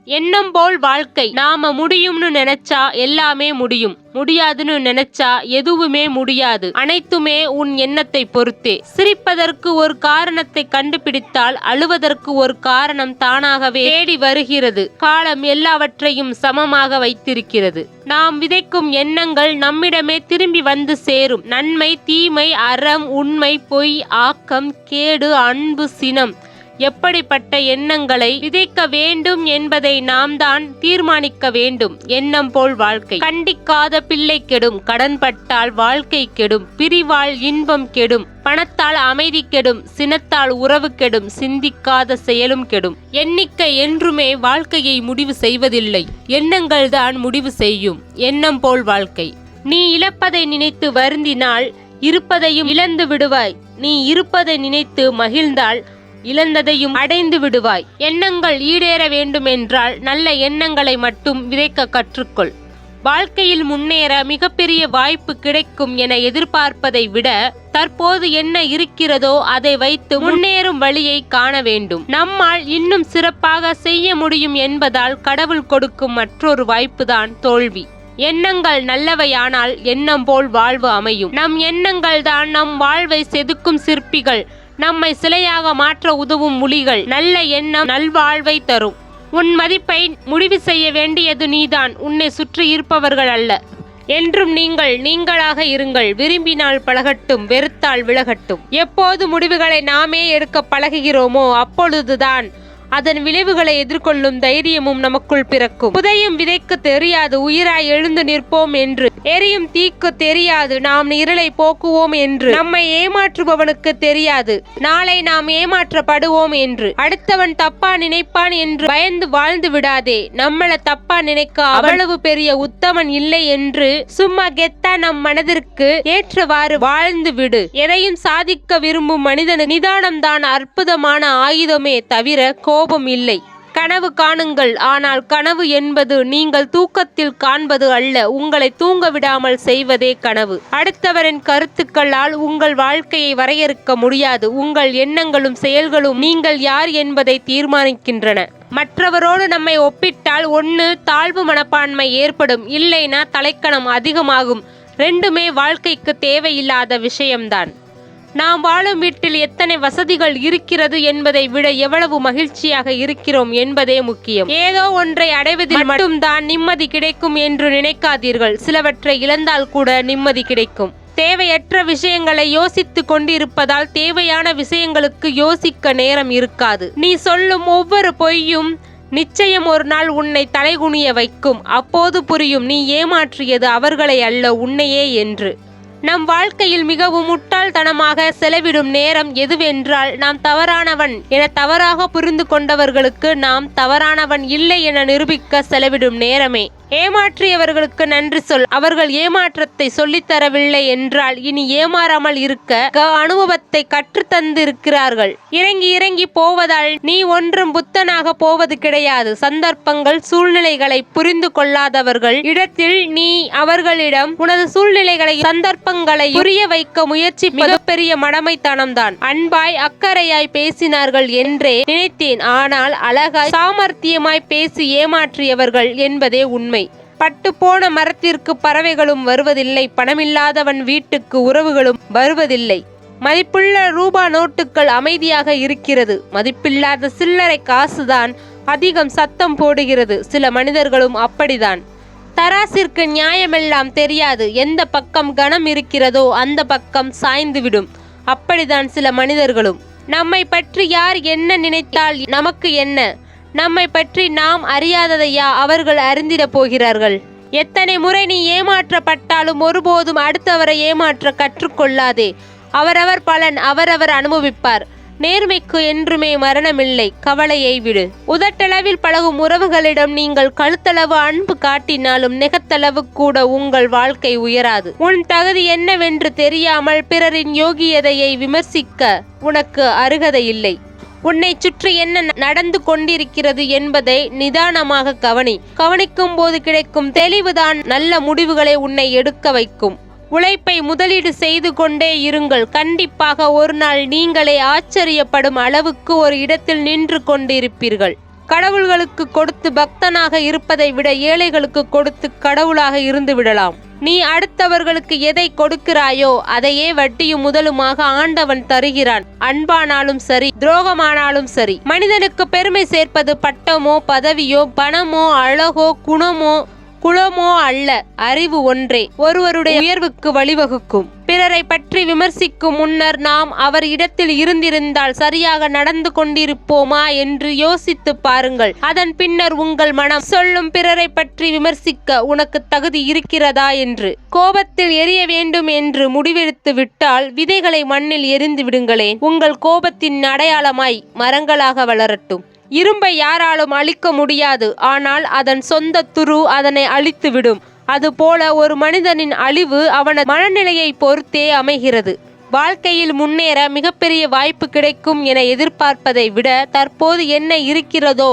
எண்ணம் போல் வாழ்க்கை. நாம முடியும்னு நினைச்சா எல்லாமே முடியும், முடியாதுன்னு நினைச்சா எதுவுமே முடியாது. அனைத்துமே உன் எண்ணத்தை பொறுத்தே. சிரிப்பதற்கு ஒரு காரணத்தை கண்டுபிடித்தால் அழுவதற்கு ஒரு காரணம் தானாகவே தேடி வருகிறது. காலம் எல்லாவற்றையும் சமமாக வைத்திருக்கிறது. நாம் விதைக்கும் எண்ணங்கள் நம்மிடமே திரும்பி வந்து சேரும். நன்மை, தீமை, அறம், உண்மை, பொய், ஆக்கம், கேடு, அன்பு, சினம், எப்படிப்பட்ட எண்ணங்களை விதைக்க வேண்டும் என்பதை நாம் தான் தீர்மானிக்க வேண்டும். எண்ணம் போல் வாழ்க்கை. கண்டிக்காத பிள்ளை கெடும், கடன்பட்டால் வாழ்க்கை கெடும், பிரிவால் இன்பம் கெடும், பணத்தால் அமைதி கெடும், சினத்தால் உறவு கெடும், சிந்திக்காத செயலும் கெடும். எண்ணிக்கை என்றுமே வாழ்க்கையை முடிவு செய்வதில்லை, எண்ணங்கள் தான் முடிவு செய்யும். எண்ணம் போல் வாழ்க்கை. நீ இழப்பதை நினைத்து வருந்தினால் இருப்பதையும் இழந்து விடுவாய். நீ இருப்பதை நினைத்து மகிழ்ந்தால் இழந்ததையும் அடைந்து விடுவாய். எண்ணங்கள் ஈடேற வேண்டுமென்றால் நல்ல எண்ணங்களை மட்டும் விதைக்க கற்றுக்கொள். வாழ்க்கையில் முன்னேற மிகப்பெரிய வாய்ப்பு கிடைக்கும் என எதிர்பார்ப்பதை விட தற்போது என்ன இருக்கிறதோ அதை வைத்து முன்னேறும் வழியை காண வேண்டும். நம்மால் இன்னும் சிறப்பாக செய்ய முடியும் என்பதால் கடவுள் கொடுக்கும் மற்றொரு வாய்ப்புதான் தோல்வி. எண்ணங்கள் நல்லவையானால் எண்ணம் போல் வாழ்வு அமையும். நம் எண்ணங்கள் தான் நம் வாழ்வை செதுக்கும் சிற்பிகள், நம்மை சிலையாக மாற்ற உதவும் மொழிகள். நல்ல எண்ணம் நல்வாழ்வை தரும். உன் மதிப்பை முடிவு செய்ய வேண்டியது நீதான், உன்னை சுற்றி இருப்பவர்கள் அல்ல. என்றும் நீங்களாக இருங்கள். விரும்பினால் பழகட்டும், வெறுத்தால் விலகட்டும். எப்போது முடிவுகளை நாமே எடுக்க பழகுகிறோமோ அப்பொழுதுதான் அதன் விளைவுகளை எதிர்கொள்ளும் தைரியமும் நமக்குள் பிறக்கும். புதையும் விதைக்கு தெரியாது உயிராய் எழுந்து நிற்போம் என்று, எரியும் தீக்கு தெரியாது நாம் இருளை போக்குவோம் என்று, நம்மை ஏமாற்றுபவனுக்கு தெரியாது நாளை நாம் ஏமாற்றப்படுவோம் என்று. அடுத்தவன் தப்பா நினைப்பான் என்று பயந்து வாழ்ந்து விடாதே. நம்மள தப்பா நினைக்க அவ்வளவு பெரிய உத்தமன் இல்லை என்று சும்மா கெத்தா நம் மனதிற்கு ஏற்றவாறு வாழ்ந்து விடு. எதையும் சாதிக்க விரும்பும் மனிதன் நிதானம்தான் அற்புதமான ஆயுதமே தவிர கோபம் இல்லை. கனவு காணுங்கள், ஆனால் கனவு என்பது நீங்கள் தூக்கத்தில் காண்பது அல்ல, உங்களை தூங்க விடாமல் செய்வதே கனவு. அடுத்தவரின் கருத்துக்களால் உங்கள் வாழ்க்கையை வரையறுக்க முடியாது. உங்கள் எண்ணங்களும் செயல்களும் நீங்கள் யார் என்பதை தீர்மானிக்கின்றன. மற்றவரோடு நம்மை ஒப்பிட்டால் ஒன்று தாழ்வு மனப்பான்மை ஏற்படும், இல்லைனா தலைக்கணம் அதிகமாகும். ரெண்டுமே வாழ்க்கைக்கு தேவையில்லாத விஷயம்தான். நாம் வாழும் வீட்டில் எத்தனை வசதிகள் இருக்கிறது என்பதை விட எவ்வளவு மகிழ்ச்சியாக இருக்கிறோம் என்பதே முக்கியம். ஏதோ ஒன்றை அடைவதில் மட்டும்தான் நிம்மதி கிடைக்கும் என்று நினைக்காதீர்கள். சிலவற்றை இழந்தால் கூட நிம்மதி கிடைக்கும். தேவையற்ற விஷயங்களை யோசித்து கொண்டிருப்பதால் தேவையான விஷயங்களுக்கு யோசிக்க நேரம் இருக்காது. நீ சொல்லும் ஒவ்வொரு பொய்யும் நிச்சயம் ஒரு நாள் உன்னை தலைகுனிய வைக்கும். அப்போது புரியும் நீ ஏமாற்றியது அவர்களை அல்ல உன்னையே என்று. நம் வாழ்க்கையில் மிகவும் முட்டாள்தனமாக செலவிடும் நேரம் எதுவென்றால் நாம் தவறானவன் என தவறாக புரிந்து கொண்டவர்களுக்கு நாம் தவறானவன் இல்லை என நிரூபிக்க செலவிடும் நேரமே. ஏமாற்றியவர்களுக்கு நன்றி சொல். அவர்கள் ஏமாற்றத்தை சொல்லித்தரவில்லை என்றால் இனி ஏமாறாமல் இருக்க அனுபவத்தை கற்றுத்தந்திருக்கிறார்கள். இறங்கி இறங்கி போவதால் நீ ஒன்றும் புத்தனாக போவது கிடையாது. சந்தர்ப்பங்கள் சூழ்நிலைகளை புரிந்து கொள்ளாதவர்கள் இடத்தில் நீ அவர்களிடம் உனது சூழ்நிலைகளை சந்தர்ப்பங்களை புரிய வைக்க முயற்சி மிகப்பெரிய மடமைத்தனம்தான். அன்பாய் அக்கறையாய் பேசினார்கள் என்றே நினைத்தேன், ஆனால் அழகாய் சாமர்த்தியமாய் பேசி ஏமாற்றியவர்கள் என்பதே உண்மை. பட்டு போன மரத்திற்கு பறவைகளும் வருவதில்லை, பணமில்லாதவன் வீட்டுக்கு உறவுகளும் வருவதில்லை. மதிப்புள்ள ரூபா நோட்டுகள் அமைதியாக இருக்கிறது, மதிப்பில்லாத சில்லறை காசுதான் அதிகம் சத்தம் போடுகிறது. சில மனிதர்களும் அப்படிதான். தராசிற்கு நியாயமெல்லாம் தெரியாது, எந்த பக்கம் கனம் இருக்கிறதோ அந்த பக்கம் சாய்ந்துவிடும். அப்படிதான் சில மனிதர்களும். நம்மை பற்றி யார் என்ன நினைத்தால் நமக்கு என்ன? நம்மை பற்றி நாம் அறியாததையா அவர்கள் அறிந்திட போகிறார்கள்? எத்தனை முறை நீ ஏமாற்றப்பட்டாலும் ஒருபோதும் அடுத்தவரை ஏமாற்ற கற்றுக்கொள்ளாதே. அவரவர் பலன் அவரவர் அனுபவிப்பார். நேர்மைக்கு என்றுமே மரணமில்லை, கவலையை விடு. உதட்டளவில் பழகும் உறவுகளிடம் நீங்கள் கழுத்தளவு அன்பு காட்டினாலும் நெகத்தளவு கூட உங்கள் வாழ்க்கை உயராது. உன் தகுதி என்னவென்று தெரியாமல் பிறரின் யோகியதையை விமர்சிக்க உனக்கு அருகதை இல்லை. உன்னை சுற்றி என்ன நடந்து கொண்டிருக்கிறது என்பதை நிதானமாக கவனி. கவனிக்கும் போது கிடைக்கும் தெளிவுதான் நல்ல முடிவுகளை உன்னை எடுக்க வைக்கும். உழைப்பை முதலீடு செய்து கொண்டே இருங்கள். கண்டிப்பாக ஒரு நாள் நீங்களே ஆச்சரியப்படும் அளவுக்கு ஒரு இடத்தில் நின்று கொண்டிருப்பீர்கள். கடவுள்களுக்கு கொடுத்து பக்தனாக இருப்பதை விட ஏழைகளுக்கு கொடுத்து கடவுளாக இருந்து விடலாம். நீ அடுத்தவர்களுக்கு எதை கொடுக்கிறாயோ அதையே வட்டியும் முதலுமாக ஆண்டவன் தருகிறான். அன்பானாலும் சரி, துரோகமானாலும் சரி. மனிதனுக்கு பெருமை சேர்ப்பது பட்டமோ பதவியோ பணமோ அழகோ குலமோ அல்ல, அறிவு ஒன்றே ஒருவருடைய உயர்வுக்கு வழிவகுக்கும். பிறரை பற்றி விமர்சிக்கும் முன்னர் நாம் அவர் இடத்தில் இருந்திருந்தால் சரியாக நடந்து கொண்டிருப்போமா என்று யோசித்து பாருங்கள். அதன் பின்னர் உங்கள் மனம் சொல்லும் பிறரை பற்றி விமர்சிக்க உனக்கு தகுதி இருக்கிறதா என்று. கோபத்தில் எரிய வேண்டும் என்று முடிவெடுத்து விட்டால் விதைகளை மண்ணில் எரிந்து விடுங்களேன். உங்கள் கோபத்தின் அடையாளமாய் மரங்களாக வளரட்டும். இரும்பை யாராலும் அழிக்க முடியாது, ஆனால் அதன் சொந்த துரு அதனை அழித்துவிடும். அதுபோல ஒரு மனிதனின் அழிவு அவனது மனநிலையை பொறுத்தே அமைகிறது. வாழ்க்கையில் முன்னேற மிகப்பெரிய வாய்ப்பு கிடைக்கும் என எதிர்பார்ப்பதை விட தற்போது என்ன இருக்கிறதோ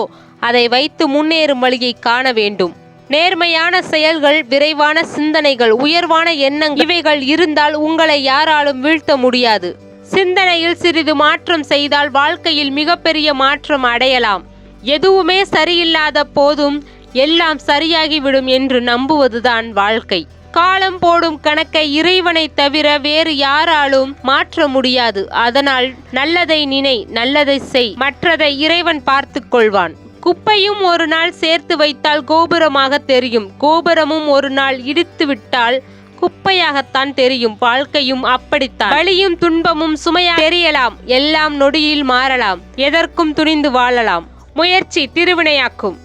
அதை வைத்து முன்னேறும் வழியை காண வேண்டும். நேர்மையான செயல்கள், விரைவான சிந்தனைகள், உயர்வான எண்ணங்கள் இவைகள் இருந்தால் உங்களை யாராலும் வீழ்த்த முடியாது. சிந்தனையில் சிறிது மாற்றம் செய்தால் வாழ்க்கையில் மிகப்பெரிய மாற்றம் அடையலாம். எதுவுமே சரியில்லாத போதும் எல்லாம் சரியாகிவிடும் என்று நம்புவதுதான் வாழ்க்கை. காலம் போடும் கணக்கை இறைவனை தவிர வேறு யாராலும் மாற்ற முடியாது. அதனால் நல்லதை நினை, நல்லதை செய், மற்றதை இறைவன் பார்த்து கொள்வான். குப்பையும் ஒரு நாள் சேர்த்து வைத்தால் கோபுரமாக தெரியும். கோபுரமும் ஒரு நாள் இடித்து விட்டால் குப்பையாகத்தான் தெரியும். வாழ்க்கையும் அப்படித்தான். வலியும் துன்பமும் சுமையாக தெரியலாம். எல்லாம் நொடியில் மாறலாம். எதற்கும் துணிந்து வாழலாம். முயற்சி திருவினையாக்கும்.